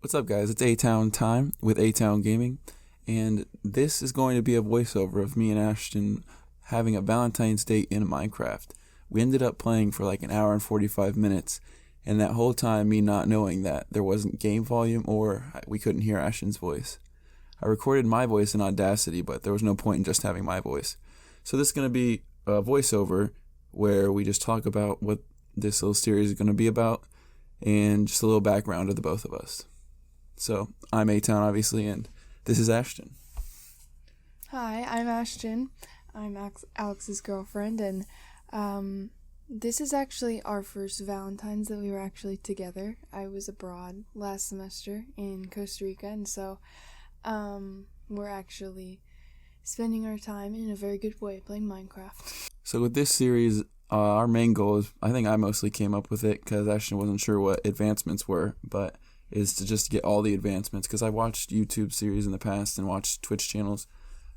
What's up, guys? It's AtownTime with A-Town Gaming, and this is going to be a voiceover of me and Ashton having a Valentine's date in Minecraft. We ended up playing for like an hour and 45 minutes, and that whole time me not knowing that there wasn't game volume or we couldn't hear Ashton's voice. I recorded my voice in Audacity, but there was no point in just having my voice. So this is going to be a voiceover where we just talk about what this little series is going to be about and just a little background of the both of us. So, I'm A-Town, obviously, and this is Ashton. Hi, I'm Ashton. I'm Alex's girlfriend, and this is actually our first Valentine's that we were actually together. I was abroad last semester in Costa Rica, and so we're actually spending our time in a very good way playing Minecraft. So with this series, our main goal is, I think I mostly came up with it because Ashton wasn't sure what advancements were, but is to just get all the advancements, because I watched YouTube series in the past and watched Twitch channels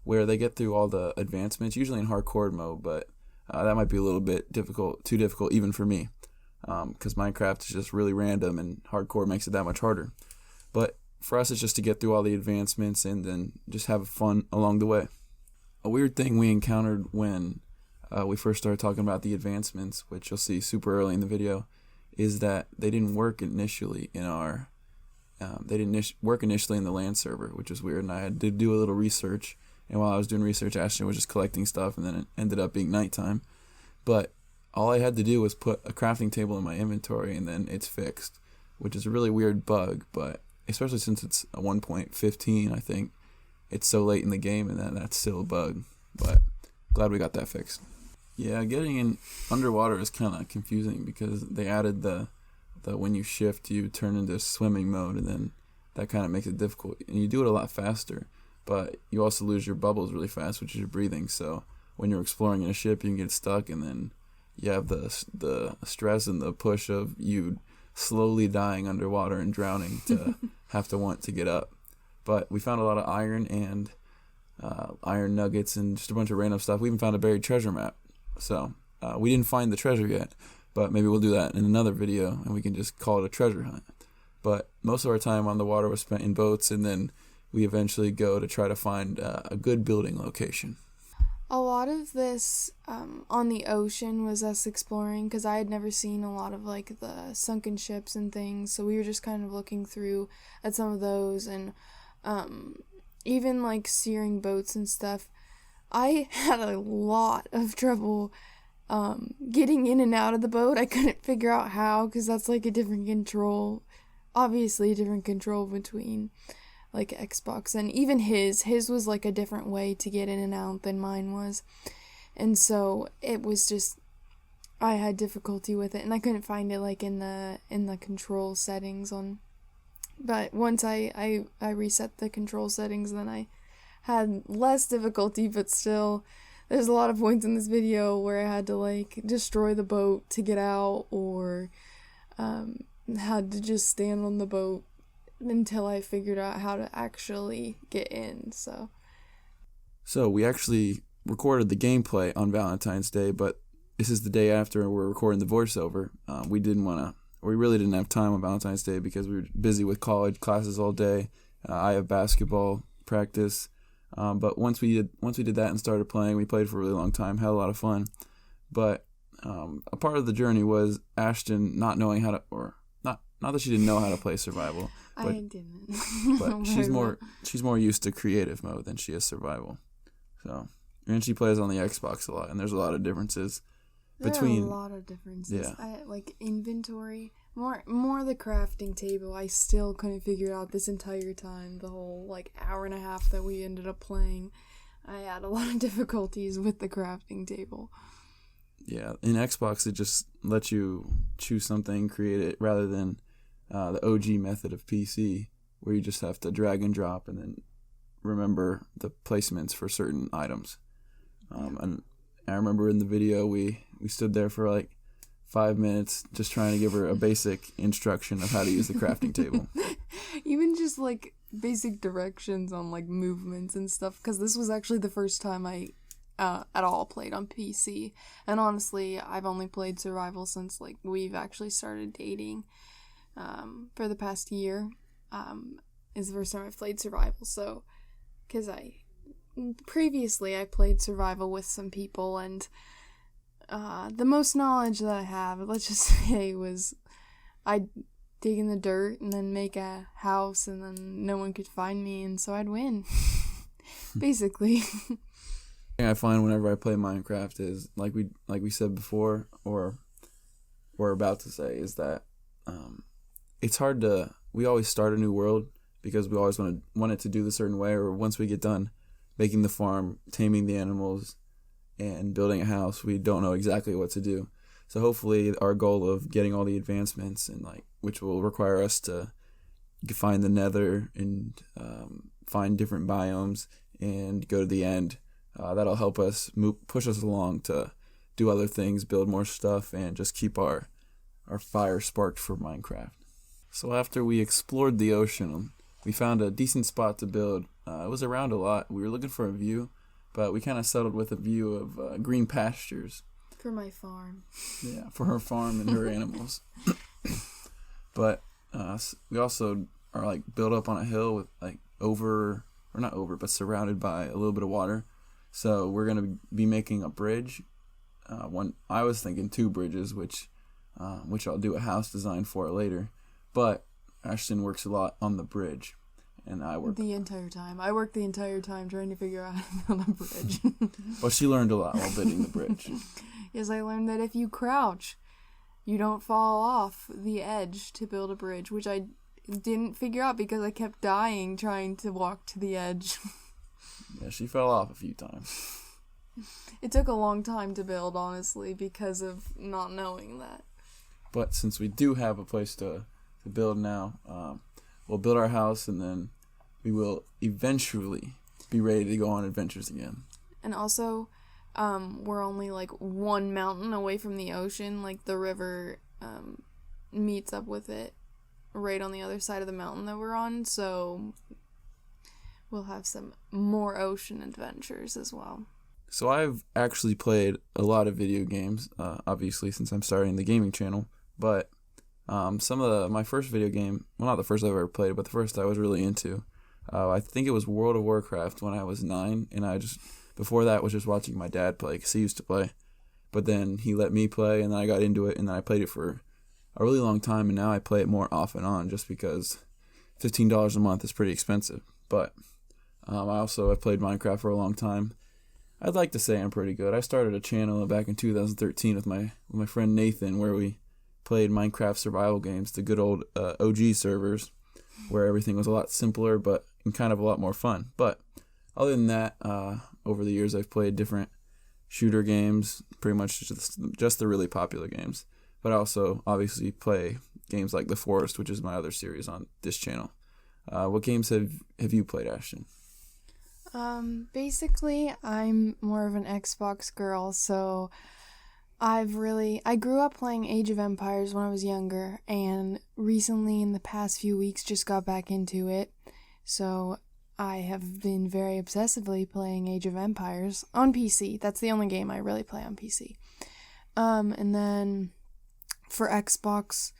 where they get through all the advancements, usually in hardcore mode, but that might be a little bit too difficult even for me, because Minecraft is just really random and hardcore makes it that much harder. But for us, it's just to get through all the advancements and then just have fun along the way. A weird thing we encountered when we first started talking about the advancements, which you'll see super early in the video, is that they didn't work initially in our work initially in the LAN server, which was weird, and I had to do a little research. And while I was doing research, Ashton was just collecting stuff, and then it ended up being nighttime. But all I had to do was put a crafting table in my inventory, and then it's fixed, which is a really weird bug, but especially since it's a 1.15, I think it's so late in the game, and that's still a bug. But glad we got that fixed. Yeah, getting in underwater is kind of confusing because they added the when you shift, you turn into swimming mode, and then that kind of makes it difficult. And you do it a lot faster, but you also lose your bubbles really fast, which is your breathing. So when you're exploring in a ship, you can get stuck, and then you have the stress and the push of you slowly dying underwater and drowning to have to want to get up. But we found a lot of iron and iron nuggets and just a bunch of random stuff. We even found a buried treasure map. So we didn't find the treasure yet, but maybe we'll do that in another video, and we can just call it a treasure hunt. But most of our time on the water was spent in boats, and then we eventually go to try to find a good building location. A lot of this on the ocean was us exploring, because I had never seen a lot of like the sunken ships and things, so we were just kind of looking through at some of those, and even like steering boats and stuff. I had a lot of trouble getting in and out of the boat. I couldn't figure out how, because that's like a different control, obviously a different control between like Xbox, and even his was like a different way to get in and out than mine was, and so it was just, I had difficulty with it, and I couldn't find it like in the control settings on, but once I reset the control settings, then I had less difficulty. But still, there's a lot of points in this video where I had to like destroy the boat to get out, or had to just stand on the boat until I figured out how to actually get in. So we actually recorded the gameplay on Valentine's Day, but this is the day after we're recording the voiceover. We really didn't have time on Valentine's Day because we were busy with college classes all day. I have basketball practice. But once we did that and started playing, we played for a really long time, had a lot of fun. But a part of the journey was Ashton not knowing how to, or not that she didn't know how to play survival. But, I didn't. But she's more used to creative mode than she is survival. So, and she plays on the Xbox a lot, and there's a lot of differences between. There are a lot of differences. Yeah. Like inventory, more the crafting table. I still couldn't figure it out this entire time. The whole like hour and a half that we ended up playing, I had a lot of difficulties with the crafting table. Yeah, in Xbox it just lets you choose something, create it, rather than the OG method of PC, where you just have to drag and drop and then remember the placements for certain items. And I remember in the video we stood there for like 5 minutes just trying to give her a basic instruction of how to use the crafting table. Even just like basic directions on like movements and stuff, because this was actually the first time I at all played on PC. And honestly, I've only played survival since like we've actually started dating for the past year. is the first time I've played survival. So, because previously I played survival with some people, and the most knowledge that I have, let's just say, was I'd dig in the dirt and then make a house, and then no one could find me, and so I'd win. Basically. The thing I find whenever I play Minecraft is, like we said before, or we're about to say, is that it's hard to. We always start a new world because we always want it to do the certain way, or once we get done making the farm, taming the animals, and building a house, we don't know exactly what to do. So hopefully our goal of getting all the advancements, and which will require us to find the nether and find different biomes and go to the end, that'll help us push us along to do other things, build more stuff, and just keep our fire sparked for Minecraft. So after we explored the ocean, we found a decent spot to build. It was around a lot. We were looking for a view, but we kind of settled with a view of green pastures. For my farm. Yeah, for her farm and her animals. But we also are built up on a hill with surrounded by a little bit of water. So we're going to be making a bridge. I was thinking 2 bridges, which I'll do a house design for later. But Ashton works a lot on the bridge, and I work the entire time. I worked the entire time trying to figure out how to build a bridge. But she learned a lot while building the bridge. Yes, I learned that if you crouch, you don't fall off the edge to build a bridge, which I didn't figure out because I kept dying trying to walk to the edge. Yeah, she fell off a few times. It took a long time to build, honestly, because of not knowing that. But since we do have a place to build now, we'll build our house, and then we will eventually be ready to go on adventures again. And also, we're only 1 mountain away from the ocean. The river meets up with it right on the other side of the mountain that we're on, so we'll have some more ocean adventures as well. So I've actually played a lot of video games, obviously, since I'm starting the gaming channel, but my first video game, well, not the first I've ever played, but the first I was really into, I think it was World of Warcraft when I was 9, and before that was just watching my dad play, because he used to play, but then he let me play, and then I got into it, and then I played it for a really long time, and now I play it more off and on, just because $15 a month is pretty expensive. But I've played Minecraft for a long time. I'd like to say I'm pretty good. I started a channel back in 2013 with my friend Nathan, where we played Minecraft survival games, the good old OG servers, where everything was a lot simpler and kind of a lot more fun. But other than that, over the years I've played different shooter games, pretty much just the really popular games. But I also obviously play games like The Forest, which is my other series on this channel. What games have you played, Ashton? Basically, I'm more of an Xbox girl, so I grew up playing Age of Empires when I was younger, and recently in the past few weeks just got back into it, so I have been very obsessively playing Age of Empires on PC. That's the only game I really play on PC. And then for Xbox,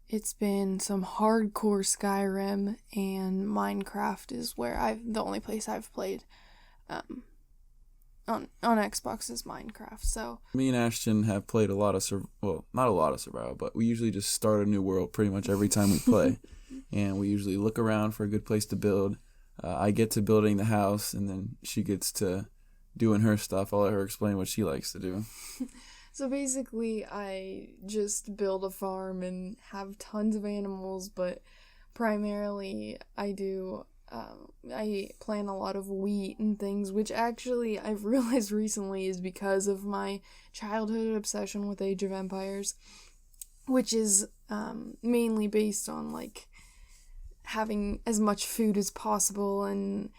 it's been some hardcore Skyrim, and Minecraft is the only place I've played on Xbox is Minecraft. So me and Ashton have played a lot of not a lot of survival, but we usually just start a new world pretty much every time we play, and we usually look around for a good place to build. I get to building the house, and then she gets to doing her stuff. I'll let her explain what she likes to do. So basically, I just build a farm and have tons of animals, but primarily I plant a lot of wheat and things, which actually I've realized recently is because of my childhood obsession with Age of Empires, which is mainly based on having as much food as possible and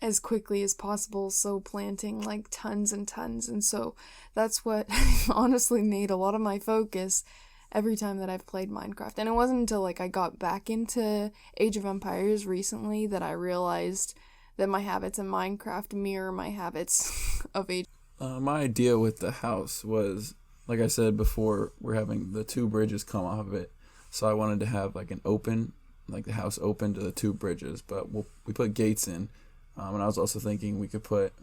as quickly as possible, so planting tons and tons, and so that's what honestly made a lot of my focus every time that I've played Minecraft. And it wasn't until I got back into Age of Empires recently that I realized that my habits in Minecraft mirror my habits of Age. My idea with the house was, like I said before, we're having the 2 bridges come off of it, so I wanted to have an open like the house open to the two bridges, but we put gates in. And I was also thinking we could put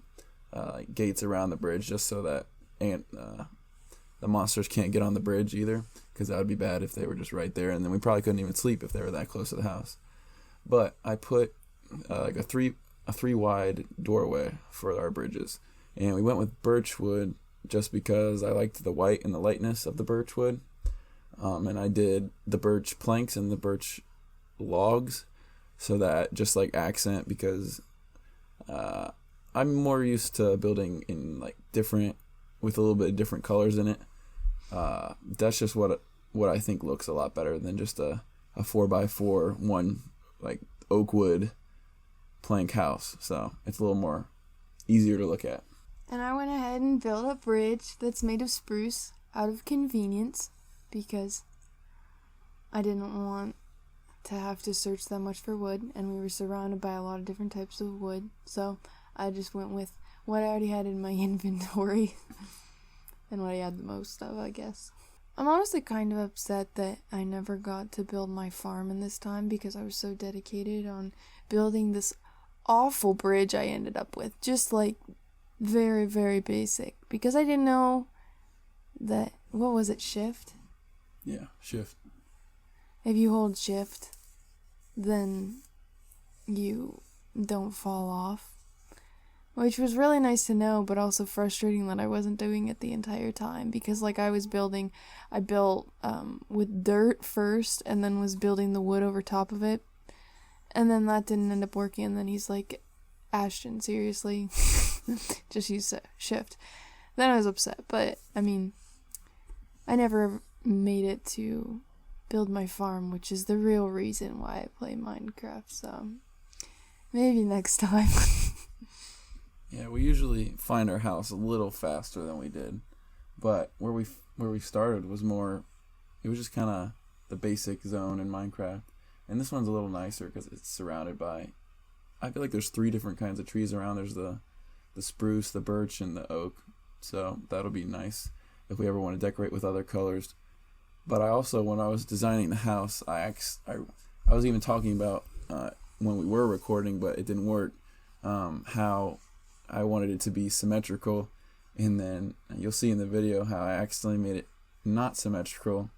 like gates around the bridge just so that the monsters can't get on the bridge either, because that would be bad if they were just right there, and then we probably couldn't even sleep if they were that close to the house. But I put like a three wide doorway for our bridges, and we went with birch wood just because I liked the white and the lightness of the birch wood. And I did the birch planks and the birch logs so that just like accent, because I'm more used to building in like different, with a little bit of different colors in it. That's just what I think looks a lot better than just a 4x4 one like oak wood plank house. So it's a little more easier to look at. And I went ahead and built a bridge that's made of spruce out of convenience, because I didn't want to have to search that much for wood, and we were surrounded by a lot of different types of wood, so I just went with what I already had in my inventory and what I had the most of, I guess. I'm honestly kind of upset that I never got to build my farm in this time, because I was so dedicated on building this awful bridge I ended up with, just like very, very basic, because I didn't know that, what was it, shift? Yeah, shift. If you hold shift, then you don't fall off. Which was really nice to know, but also frustrating that I wasn't doing it the entire time. Because like I built with dirt first, and then was building the wood over top of it. And then that didn't end up working, and then he's like, Ashton, seriously? Just use shift. Then I was upset, but I mean, I never made it to build my farm, which is the real reason why I play Minecraft, so maybe next time. Yeah, we usually find our house a little faster than we did, but where we started was more, it was just kind of the basic zone in Minecraft, and this one's a little nicer because it's surrounded by, I feel like there's 3 different kinds of trees around. There's the spruce, the birch, and the oak, so that'll be nice if we ever want to decorate with other colors. But I also, when I was designing the house, I was even talking about when we were recording, but it didn't work, how I wanted it to be symmetrical, and then you'll see in the video how I accidentally made it not symmetrical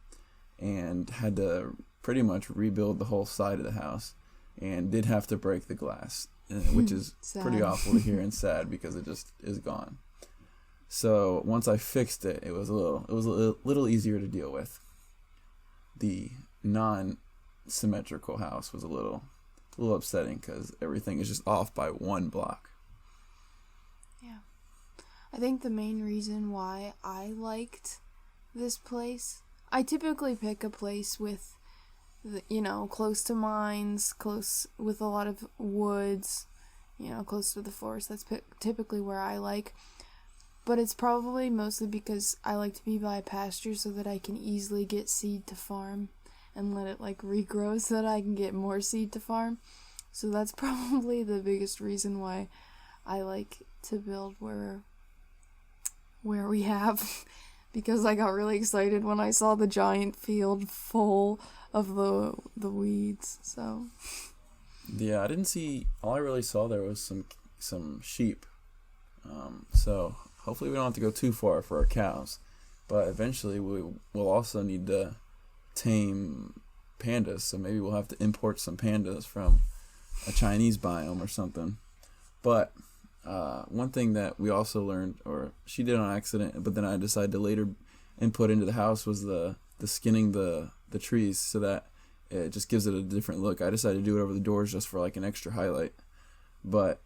and had to pretty much rebuild the whole side of the house, and did have to break the glass, which is pretty awful to hear and sad because it just is gone. So once I fixed it, it was a little easier to deal with. The non-symmetrical house was a little upsetting because everything is just off by 1 block. Yeah. I think the main reason why I liked this place, I typically pick a place with, close to mines, close with a lot of woods, close to the forest. That's typically where I like. But it's probably mostly because I like to be by pasture so that I can easily get seed to farm and let it regrow so that I can get more seed to farm. So that's probably the biggest reason why I like to build where we have, because I got really excited when I saw the giant field full of the weeds. So yeah, all I really saw there was some sheep. So hopefully we don't have to go too far for our cows, but eventually we'll also need to tame pandas, so maybe we'll have to import some pandas from a Chinese biome or something. But one thing that we also learned, or she did on accident, but then I decided to later input into the house, was the skinning the trees so that it just gives it a different look. I decided to do it over the doors just for an extra highlight, but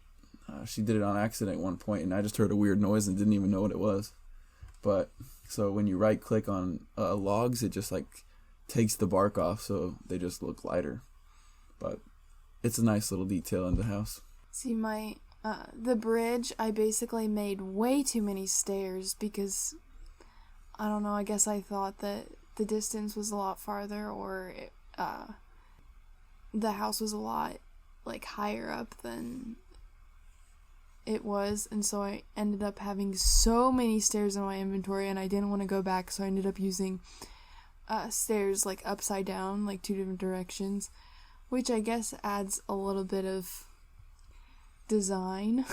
she did it on accident at one point, and I just heard a weird noise and didn't even know what it was. But so when you right click on logs, it just takes the bark off, so they just look lighter. But it's a nice little detail in the house. See, the bridge, I basically made way too many stairs because, I don't know, I guess I thought that the distance was a lot farther, or the house was a lot higher up than it was, and so I ended up having so many stairs in my inventory, and I didn't want to go back, so I ended up using stairs upside down, 2 different directions, which I guess adds a little bit of design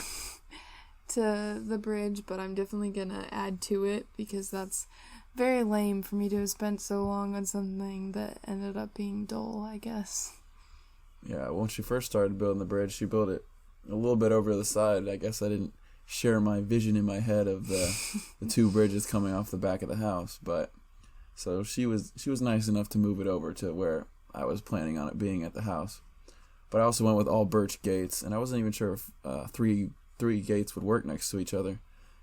to the bridge, but I'm definitely gonna add to it because that's very lame for me to have spent so long on something that ended up being dull, I guess. Yeah, when she first started building the bridge, she built it a little bit over the side. I guess I didn't share my vision in my head of the two bridges coming off the back of the house, but so she was nice enough to move it over to where I was planning on it being at the house. But I also went with all birch gates, and I wasn't even sure if three gates would work next to each other,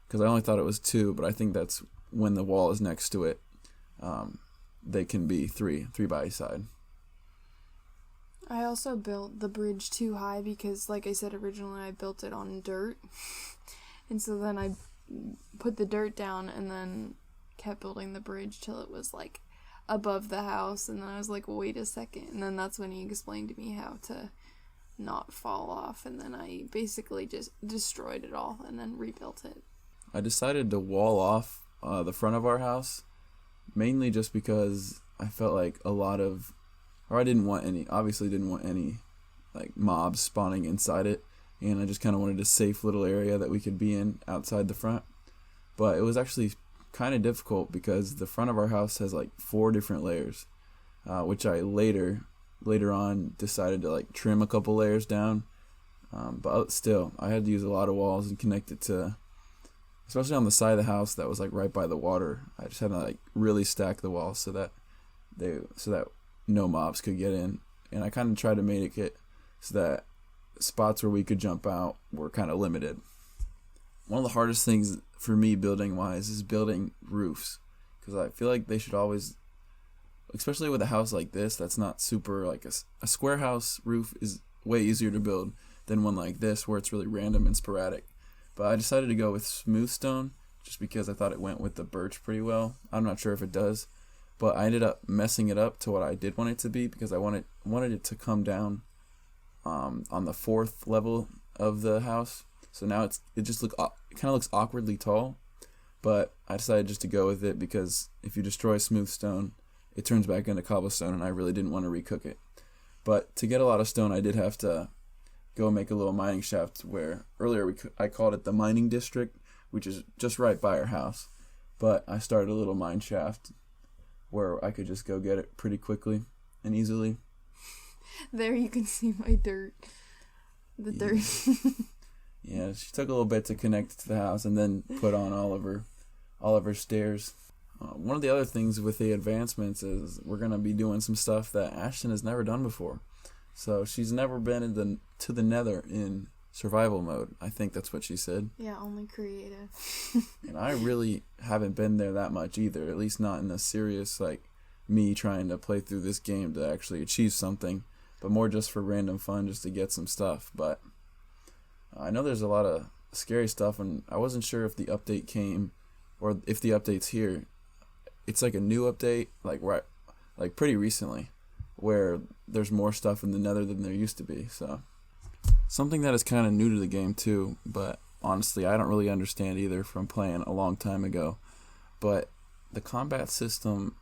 because I only thought it was two, but I think that's when the wall is next to it. They can be three by each side. I also built the bridge too high because, like I said originally, I built it on dirt. And so then I put the dirt down and then kept building the bridge till it was, like, above the house. And then I was like, wait a second. And then that's when he explained to me how to not fall off. And then I basically just destroyed it all and then rebuilt it. I decided to wall off the front of our house, mainly just because I felt like I didn't want any like mobs spawning inside it, and I just kind of wanted a safe little area that we could be in outside the front. But it was actually kind of difficult because the front of our house has like 4 different layers, which I later on decided to like trim a couple layers down. But still, I had to use a lot of walls and connect it to, especially on the side of the house that was like right by the water. I just had to like really stack the walls so that no mobs could get in, and I kind of tried to make it so that spots where we could jump out were kind of limited. One of the hardest things for me building wise is building roofs, because I feel like they should always, especially with a house like this that's not super like a square house roof is way easier to build than one like this where it's really random and sporadic. But I decided to go with smooth stone just because I thought it went with the birch pretty well. I'm not sure if it does, but I ended up messing it up to what I did want it to be because I wanted it to come down on the 4th level of the house. So now it kind of looks awkwardly tall, but I decided just to go with it because if you destroy smooth stone, it turns back into cobblestone, and I really didn't want to recook it. But to get a lot of stone, I did have to go make a little mining shaft where earlier I called it the mining district, which is just right by our house. But I started a little mine shaft where I could just go get it pretty quickly and easily. There you can see my dirt. The dirt. Yeah, she took a little bit to connect it to the house and then put on all of her stairs. One of the other things with the advancements is we're going to be doing some stuff that Ashton has never done before. So she's never been to the nether in survival mode. I think that's what she said. Yeah, only creative. And I really haven't been there that much either, at least not in a serious, like, me trying to play through this game to actually achieve something, but more just for random fun, just to get some stuff. But I know there's a lot of scary stuff, and I wasn't sure if the update came or if the update's here. It's like a new update, like pretty recently, where there's more stuff in the nether than there used to be. So something that is kind of new to the game too, but honestly I don't really understand either from playing a long time ago. But the combat system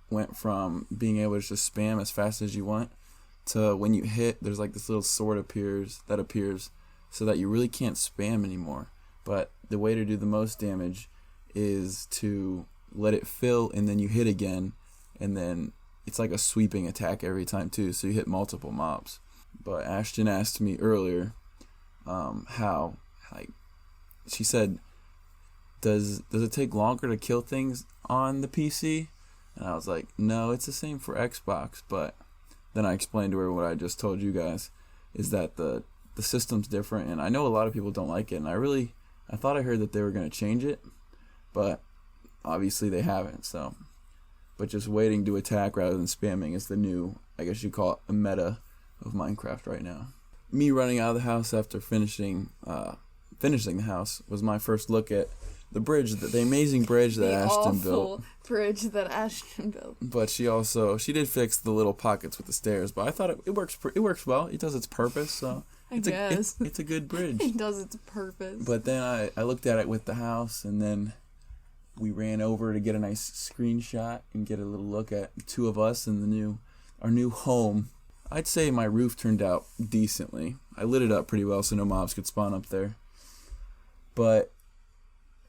went from being able to just spam as fast as you want to when you hit, there's like this little sword appears so that you really can't spam anymore. But the way to do the most damage is to let it fill and then you hit again, and then it's like a sweeping attack every time too, so you hit multiple mobs. But Ashton asked me earlier how, like, she said, does it take longer to kill things on the PC? And I was like, no, it's the same for Xbox. But then I explained to her what I just told you guys, is that the system's different, and I know a lot of people don't like it, and I thought I heard that they were going to change it, but obviously they haven't. So, but just waiting to attack rather than spamming is the new, I guess you call it, a meta of Minecraft right now. Me running out of the house after finishing the house was my first look at the amazing bridge that Ashton built. Bridge that Ashton built. But she did fix the little pockets with the stairs, but I thought it works well. It does its purpose, so it's a good bridge. It does its purpose. But then I looked at it with the house, and then we ran over to get a nice screenshot and get a little look at the two of us in our new home. I'd say my roof turned out decently. I lit it up pretty well so no mobs could spawn up there. But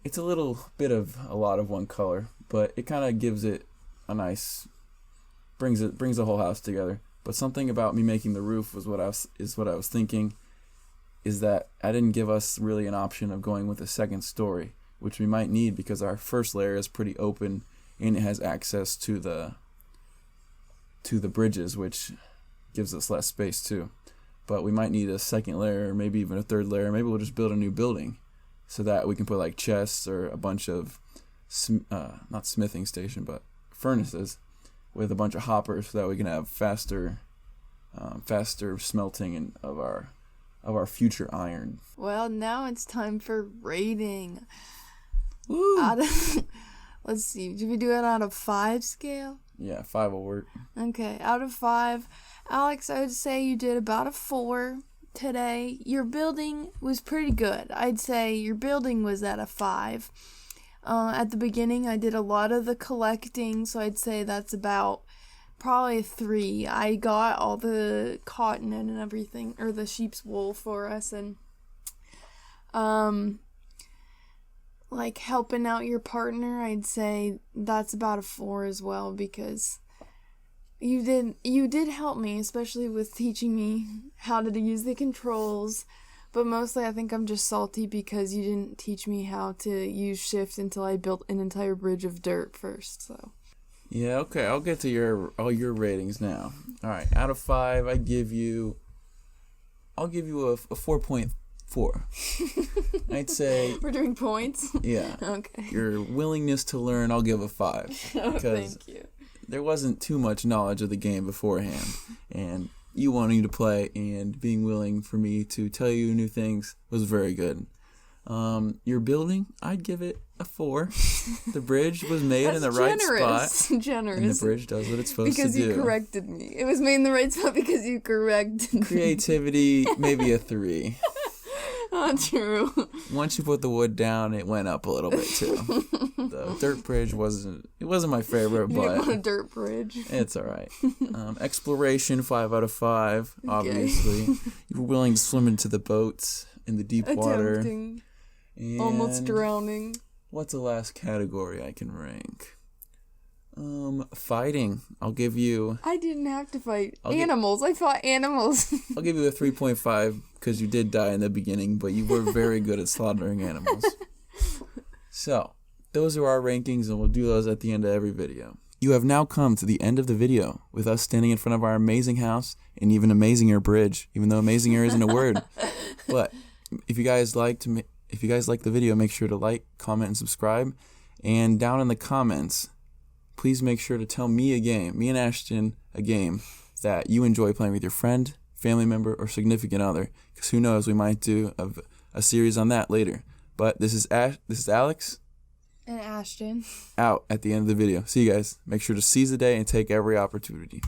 it's a little bit of a lot of one color, but it kind of gives it a nice, brings the whole house together. But something about me making the roof was what I was thinking, is that I didn't give us really an option of going with a second story, which we might need because our first layer is pretty open and it has access to the bridges, which gives us less space too. But we might need a second layer, or maybe even a third layer. Maybe we'll just build a new building so that we can put like chests or a bunch of not smithing station, but furnaces with a bunch of hoppers so that we can have faster smelting of our future iron. Well, now it's time for rating. Woo! Let's see, did we do it out of 5 scale? Yeah, 5 will work. Okay, out of 5, Alex, I would say you did about a 4 today. Your building was pretty good. I'd say your building was at a 5. At the beginning, I did a lot of the collecting, so I'd say that's about probably a 3. I got all the cotton and everything, or the sheep's wool for us, and like helping out your partner, I'd say that's about a 4 as well, because you did help me, especially with teaching me how to use the controls. But mostly I think I'm just salty because you didn't teach me how to use shift until I built an entire bridge of dirt first. So yeah, okay, I'll get to all your ratings now. All right, out of 5, I'll give you a 4.4. I'd say we're doing points. Yeah. Okay. Your willingness to learn, I'll give a 5. Oh, thank you. There wasn't too much knowledge of the game beforehand, and you wanting to play and being willing for me to tell you new things was very good. Your building, I'd give it a 4. The bridge was made in the right spot. Generous. And the bridge does what it's supposed to do. Because you corrected me. It was made in the right spot because you corrected me. Creativity, maybe a 3. Not true. Once you put the wood down, it went up a little bit too. The dirt bridge wasn't my favorite, You but didn't want a dirt bridge. It's all right. Exploration, 5 out of 5. Obviously, you were willing to swim into the boats in the deep water. Attempting. And Almost drowning. What's the last category I can rank? Fighting. I'll give you. I didn't have to fight animals. I fought animals. I'll give you a 3.5 because you did die in the beginning, but you were very good at slaughtering animals. So, those are our rankings, and we'll do those at the end of every video. You have now come to the end of the video with us standing in front of our amazing house and even amazinger bridge, even though amazinger isn't a word. But if you guys like the video, make sure to like, comment, and subscribe. And down in the comments, please make sure to tell me and Ashton, a game that you enjoy playing with your friend, family member, or significant other. Because who knows, we might do a series on that later. But this is Alex. And Ashton. Out at the end of the video. See you guys. Make sure to seize the day and take every opportunity.